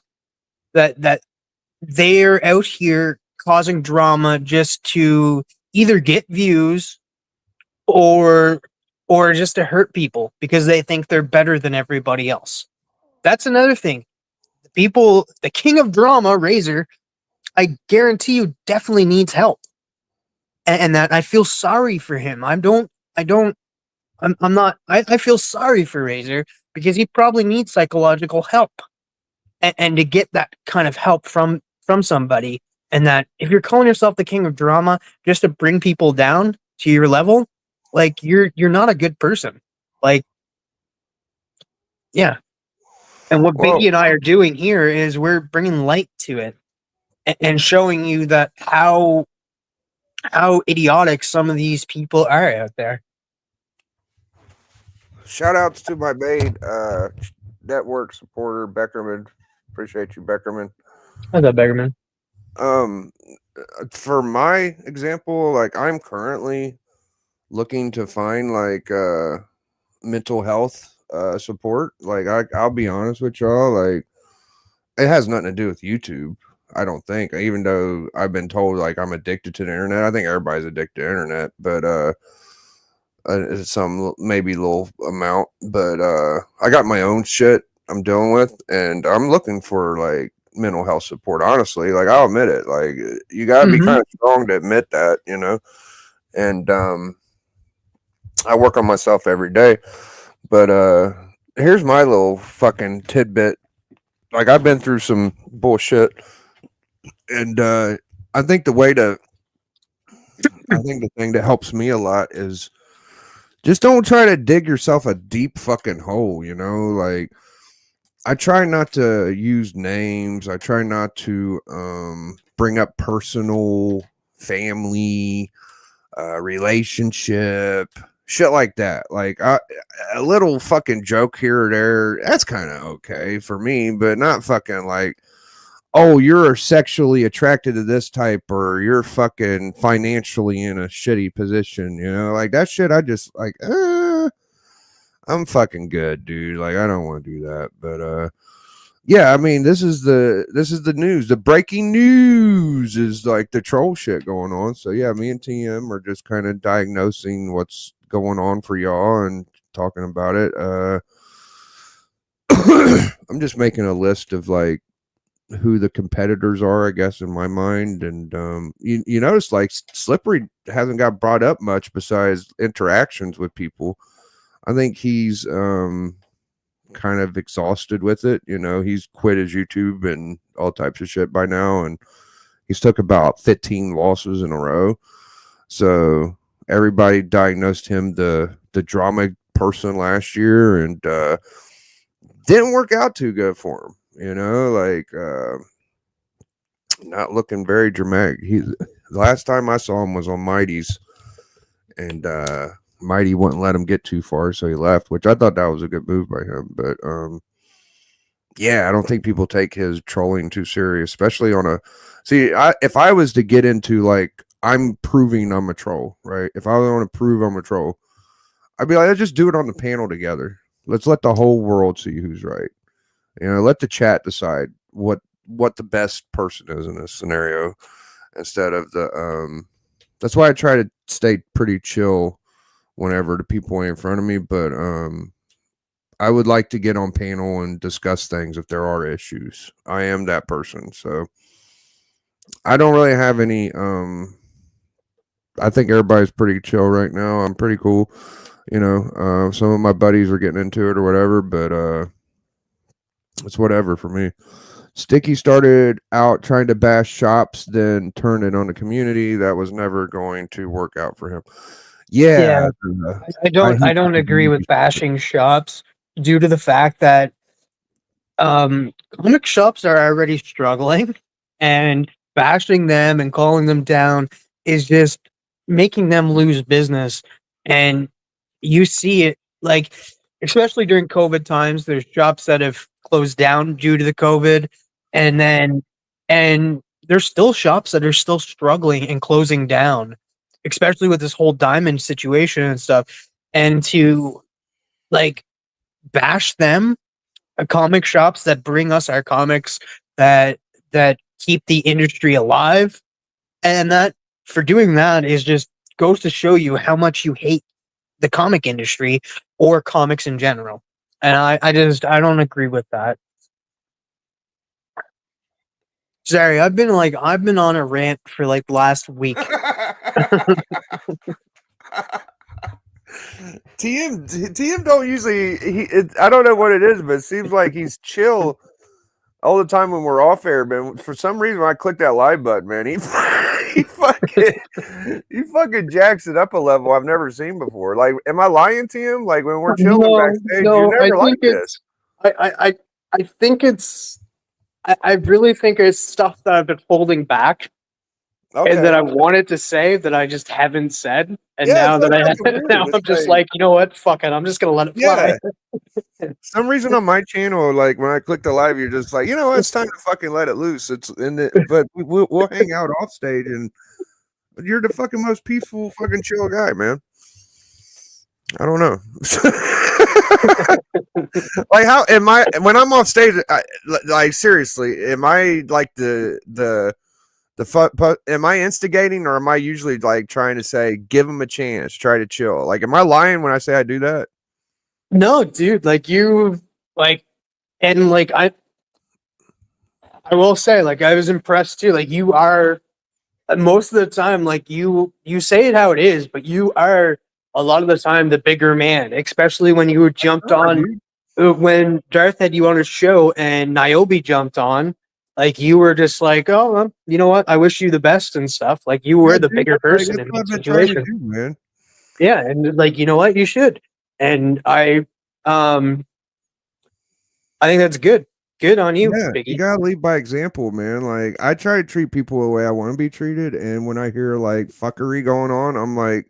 That they're out here causing drama just to either get views or just to hurt people because they think they're better than everybody else. That's another thing. The king of drama, Razor, I guarantee you definitely needs help. And that I feel sorry for him. I feel sorry for Razor because he probably needs psychological help. And to get that kind of help from somebody, and that if you're calling yourself the king of drama just to bring people down to your level, like you're not a good person. Like, yeah. And what Well- Biggie and I are doing here is we're bringing light to it and showing you that how idiotic some of these people are out there. shout outs to my main network supporter, Beckerman. Appreciate you, Beckerman. How's that, Beggarman? Um, for my example, like I'm currently looking to find like mental health support. Like I'll be honest with y'all, like it has nothing to do with YouTube. I don't think, even though I've been told like I'm addicted to the internet. I think everybody's addicted to the internet, but some maybe little amount. But I got my own shit I'm dealing with, and I'm looking for like mental health support. Honestly, like I'll admit it. Like you gotta be kind of strong to admit that, you know. And I work on myself every day. But here's my little fucking tidbit. Like I've been through some bullshit, and I think the thing that helps me a lot is just don't try to dig yourself a deep fucking hole, you know? Like I try not to use names. I try not to bring up personal family relationship shit like that. Like a little fucking joke here or there, that's kind of okay for me, but not fucking like, oh, you're sexually attracted to this type, or you're fucking financially in a shitty position, you know, like that shit. I just like, I'm fucking good, dude. Like I don't want to do that, but yeah, I mean, this is the news. The breaking news is like the troll shit going on. So yeah, me and TM are just kind of diagnosing what's going on for y'all and talking about it. I'm just making a list of like who the competitors are, I guess, in my mind. And you notice like Slippery hasn't got brought up much besides interactions with people. I think he's kind of exhausted with it. You know, he's quit his YouTube and all types of shit by now, and he's took about 15 losses in a row. So everybody diagnosed him the drama person last year, and didn't work out too good for him. You know, like not looking very dramatic. The last time I saw him was on Mighty's, and Mighty wouldn't let him get too far, so he left, which I thought that was a good move by him. But yeah, I don't think people take his trolling too serious, especially on a if I was to get into like I'm proving I'm a troll, right? If I want to prove I'm a troll, I'd be like, let's just do it on the panel together. Let's let the whole world see who's right. You know, let the chat decide what the best person is in this scenario instead of the that's why I try to stay pretty chill whenever the people in front of me, but I would like to get on panel and discuss things if there are issues. I am that person, so I don't really have any I think everybody's pretty chill right now. I'm pretty cool, you know. Some of my buddies are getting into it or whatever, but it's whatever for me. Sticky started out trying to bash shops, then turned it on the community. That was never going to work out for him. Yeah, I don't agree with bashing shops due to the fact that comic shops are already struggling, and bashing them and calling them down is just making them lose business. And you see it, like, especially during COVID times, there's shops that have closed down due to the COVID, and there's still shops that are still struggling and closing down, especially with this whole diamond situation and stuff. And to like bash them, comic shops that bring us our comics, that keep the industry alive, and that for doing that is just goes to show you how much you hate the comic industry or comics in general. And I don't agree with that. Sorry, I've been on a rant for like last week. TM don't usually. I don't know what it is, but it seems like he's chill all the time when we're off air. But for some reason, when I click that live button, man, he fucking jacks it up a level I've never seen before. Like, am I lying to him? Like when we're chilling backstage, you never like this. I think it's. I really think it's stuff that I've been holding back Okay. and that I wanted to say that I just haven't said. And Yeah, now it's that I fucking weird. now It's I'm just like, you know what? Fuck it. I'm just gonna let it fly. yeah. Some reason on my channel, like when I click the live, you're just like, you know what? It's time to fucking let it loose. It's in the, but we'll hang out off stage, and you're the fucking most peaceful, fucking chill guy, man. I don't know. Like, how am I when I'm off stage? Like, seriously, am I like the am I instigating, or am I usually like trying to say, give them a chance, try to chill? Like, am I lying when I say I do that? No, dude, like you like and like I will say, like I was impressed too. Like you are most of the time, like you say it how it is, but you are a lot of the time the bigger man, especially when you jumped on when Darth had you on his show and Niobe jumped on. Like you were just like, oh, well, you know what? I wish you the best and stuff. Like you were Yeah, the dude, bigger person that's in what that I've been trying to situation. do, man. Yeah, and like you know what? You should. And I think that's good. Good on you, Yeah, you Biggie. gotta lead by example, man. Like, I try to treat people the way I want to be treated, and when I hear like fuckery going on, I'm like,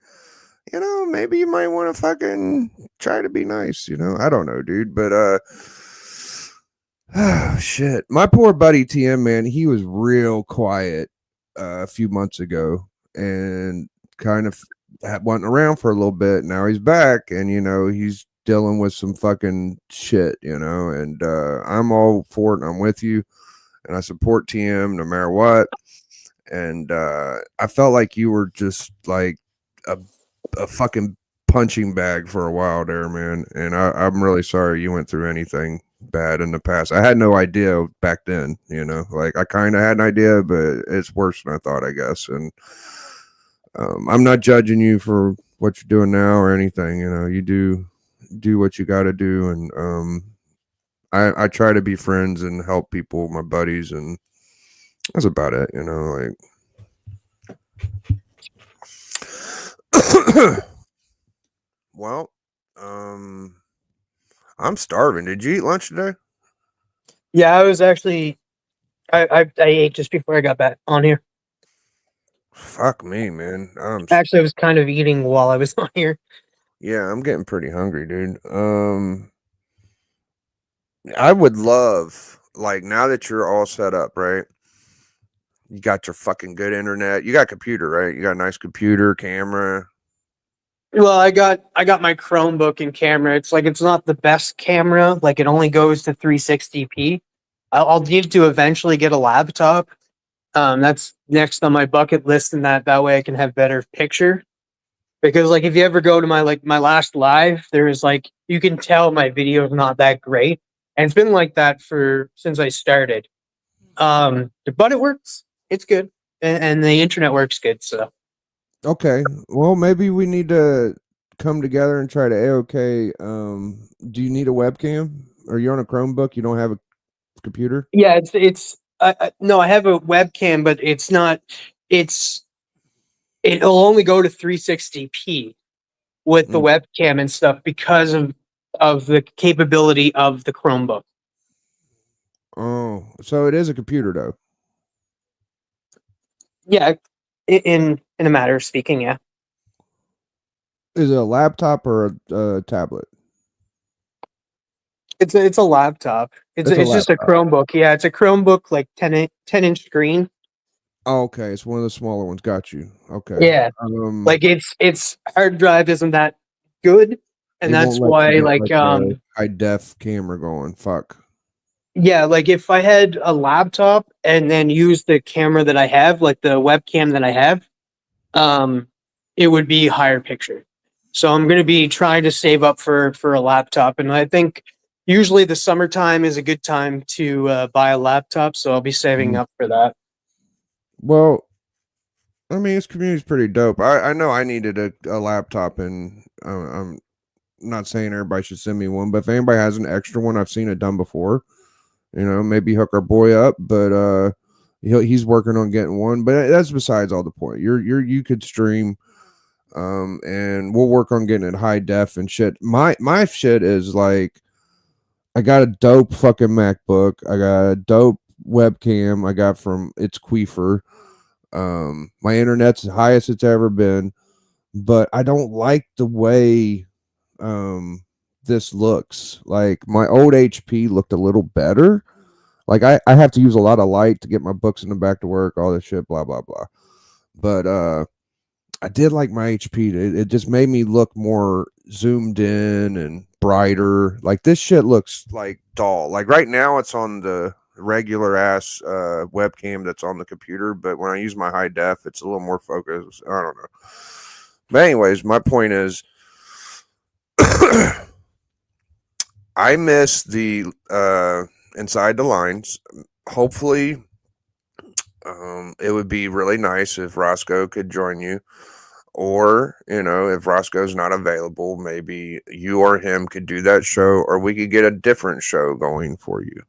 you know, maybe you might want to fucking try to be nice. You know, I don't know, dude, but oh, shit. My poor buddy TM, man, he was real quiet a few months ago, and kind of went around for a little bit. Now he's back, and you know he's dealing with some fucking shit, you know. And I'm all for it. And I'm with you, and I support TM no matter what. And I felt like you were just like a fucking punching bag for a while there, man. And I'm really sorry you went through anything bad in the past. I had no idea back then, you know. Like, I kind of had an idea, but it's worse than I thought, I guess. And I'm not judging you for what you're doing now or anything. You know, you do what you got to do, and I try to be friends and help people, my buddies, and that's about it. You know, like. Well, I'm starving. Did you eat lunch today? Yeah, I was actually I ate just before I got back on here. Fuck me, man. Actually, I was kind of eating while I was on here. Yeah, I'm getting pretty hungry, dude. I would love, like, now that you're all set up, right? You got your fucking good internet. You got a computer, right? You got a nice computer, camera. Well, I got my Chromebook and camera. It's like it's not the best camera. Like it only goes to 360p. I'll need to eventually get a laptop. That's next on my bucket list, and that way I can have better picture. Because like if you ever go to my last live, there's like you can tell my video is not that great, and it's been like that for since I started. But it works. It's good, and the internet works good. So Okay. Well, maybe we need to come together and try to A-OK. Do you need a webcam? Are you on a Chromebook? You don't have a computer? yeah, it's no, I have a webcam, but it's not. It'll only go to 360p with the webcam and stuff because of the capability of the Chromebook. Oh, so it is a computer, though. Yeah, in a matter of speaking, yeah. Is it a laptop or a tablet? It's a laptop. It's just a Chromebook. Yeah, it's a Chromebook, like 10-inch screen. Oh, okay, it's one of the smaller ones. Got you. Okay. Yeah, like its hard drive isn't that good, and that's why like high def camera going. Fuck. yeah, like if I had a laptop and then use the camera that I have, like the webcam that I have, it would be higher picture. So I'm going to be trying to save up for a laptop, and I think usually the summertime is a good time to buy a laptop. So I'll be saving up for that. Well, I mean, this community's pretty dope. I know I needed a laptop, and I'm not saying everybody should send me one, but if anybody has an extra one, I've seen it done before. You know, maybe hook our boy up, but he's working on getting one. But that's besides all the point. You could stream, and we'll work on getting it high def and shit. My shit is like, I got a dope fucking MacBook. I got a dope webcam I got from It's Queefer. My internet's the highest it's ever been, but I don't like the way this looks. Like my old HP looked a little better. Like I have to use a lot of light to get my books in the back to work, all this shit, blah blah blah. But I did like my HP. It just made me look more zoomed in and brighter. Like this shit looks like dull. Like right now it's on the regular ass webcam that's on the computer, but when I use my high def, it's a little more focused. I don't know. But anyways, my point is I miss the inside the lines. Hopefully it would be really nice if Roscoe could join you. Or, if Roscoe's not available, maybe you or him could do that show, or we could get a different show going for you,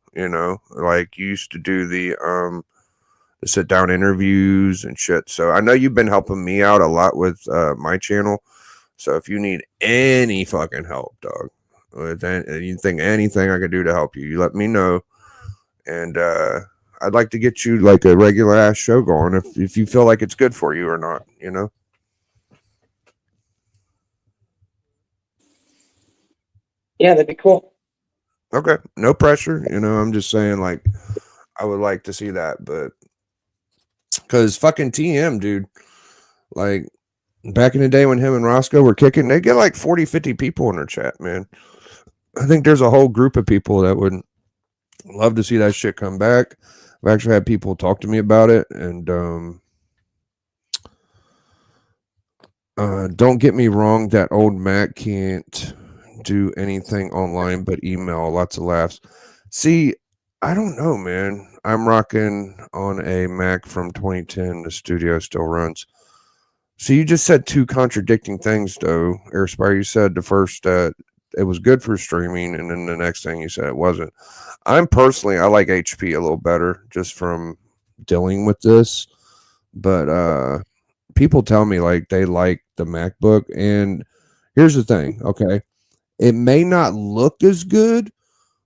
like you used to do the sit down interviews and shit. So I know you've been helping me out a lot with my channel. So if you need any fucking help, dog, with you think anything I could do to help you, you let me know. And I'd like to get you like a regular ass show going if you feel like it's good for you or not, Yeah, that'd be cool. Okay, no pressure. I'm just saying, like, I would like to see that, but because fucking TM, dude, like, back in the day when him and Roscoe were kicking, they get like 40, 50 people in their chat, man. I think there's a whole group of people that would love to see that shit come back. I've actually had people talk to me about it, and don't get me wrong, that old Mac can't do anything online but email. Lots of laughs. See, I don't know, man. I'm rocking on a Mac from 2010. The studio still runs. So you just said two contradicting things, though. Airspire, you said the first it was good for streaming, and then the next thing you said it wasn't. I like HP a little better just from dealing with this, but people tell me like they like the MacBook, and here's the thing, okay? It may not look as good,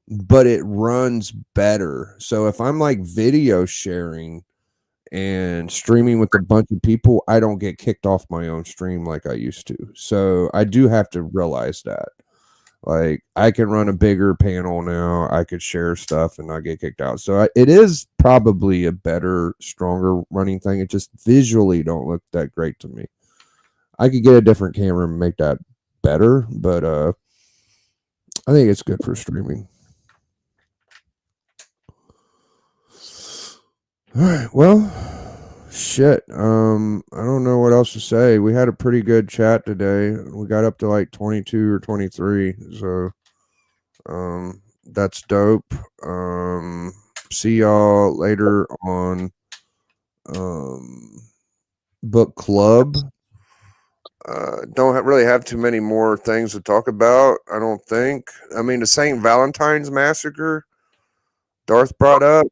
but it runs better. So if I'm like video sharing and streaming with a bunch of people, I don't get kicked off my own stream like I used to. So I do have to realize that. Like I can run a bigger panel now. I could share stuff and not get kicked out. So it is probably a better, stronger running thing. It just visually don't look that great to me. I could get a different camera and make that better, but I think it's good for streaming. All right, well, shit. I don't know what else to say. We had a pretty good chat today. We got up to like 22 or 23. So that's dope. See y'all later on book club. Don't really have too many more things to talk about, I don't think. I mean, the St. Valentine's Massacre Darth brought up.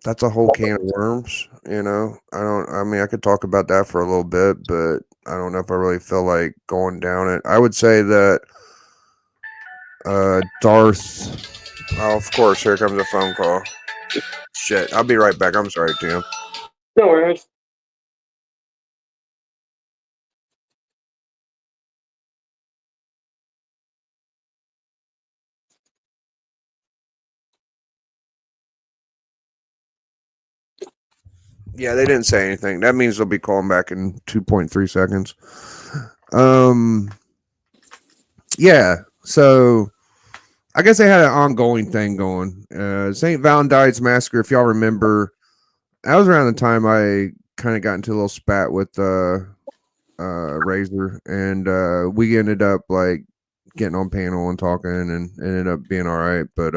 That's a whole can of worms, I could talk about that for a little bit, but I don't know if I really feel like going down it. I would say that Darth, of course, here comes a phone call. Shit, I'll be right back. I'm sorry, Tim. No worries. Yeah, they didn't say anything. That means they'll be calling back in 2.3 seconds. Yeah, so I guess they had an ongoing thing going. St. Valentine's Massacre, if y'all remember, that was around the time I kind of got into a little spat with Razor, and we ended up like getting on panel and talking, and ended up being all right. But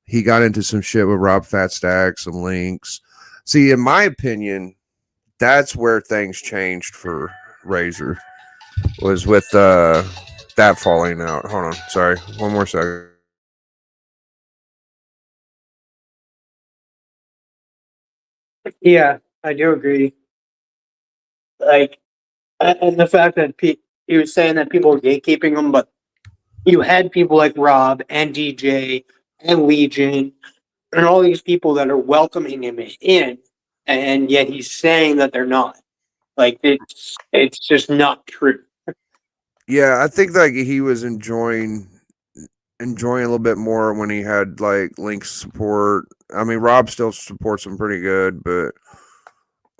he got into some shit with Rob Fatstack, some links. See, in my opinion, that's where things changed for Razor, was with that falling out. Hold on, sorry, one more second. Yeah, I do agree. Like, and the fact that he was saying that people were gatekeeping him, but you had people like Rob and DJ and Legion and all these people that are welcoming him in, and yet he's saying that they're not. Like it's just not true. Yeah, I think like he was enjoying a little bit more when he had like Link's support. I mean, Rob still supports him pretty good, but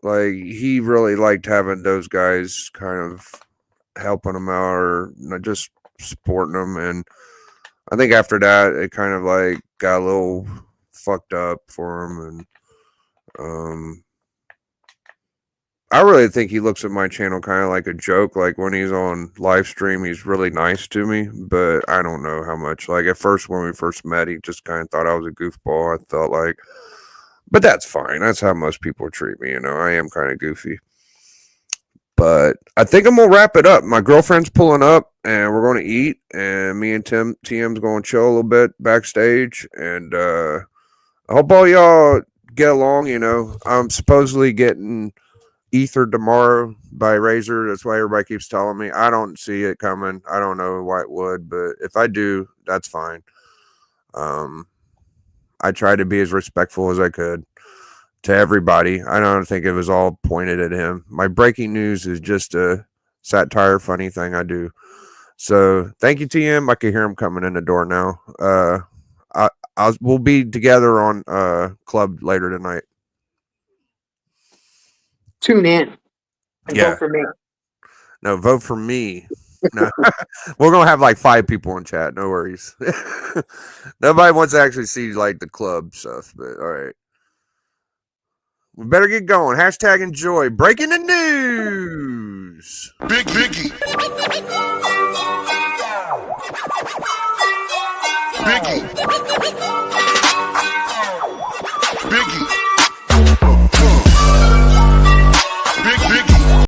like he really liked having those guys kind of helping him out or not just supporting him. And I think after that, it kind of like got a little fucked up for him. And I really think he looks at my channel kind of like a joke. Like when he's on live stream, he's really nice to me, but I don't know how much. Like at first, when we first met, he just kind of thought I was a goofball. I felt like, but that's fine. That's how most people treat me. You know, I am kind of goofy. But I think I'm gonna wrap it up. My girlfriend's pulling up, and we're going to eat. And me and TM's going to chill a little bit backstage. And I hope all y'all get along. You know, I'm supposedly getting Ether tomorrow by Razer. That's why everybody keeps telling me. I don't see it coming. I don't know why it would, but if I do, that's fine. I tried to be as respectful as I could to everybody. I don't think it was all pointed at him. My breaking news is just a satire, funny thing I do. So thank you, TM. I can hear him coming in the door now. We'll be together on Club later tonight. Tune in and Yeah. vote for me. No, vote for me. No. We're gonna have like 5 people in chat. No worries. Nobody wants to actually see like the club stuff, but all right. We better get going. Hashtag enjoy. Breaking the news. Big Biggie. Biggie.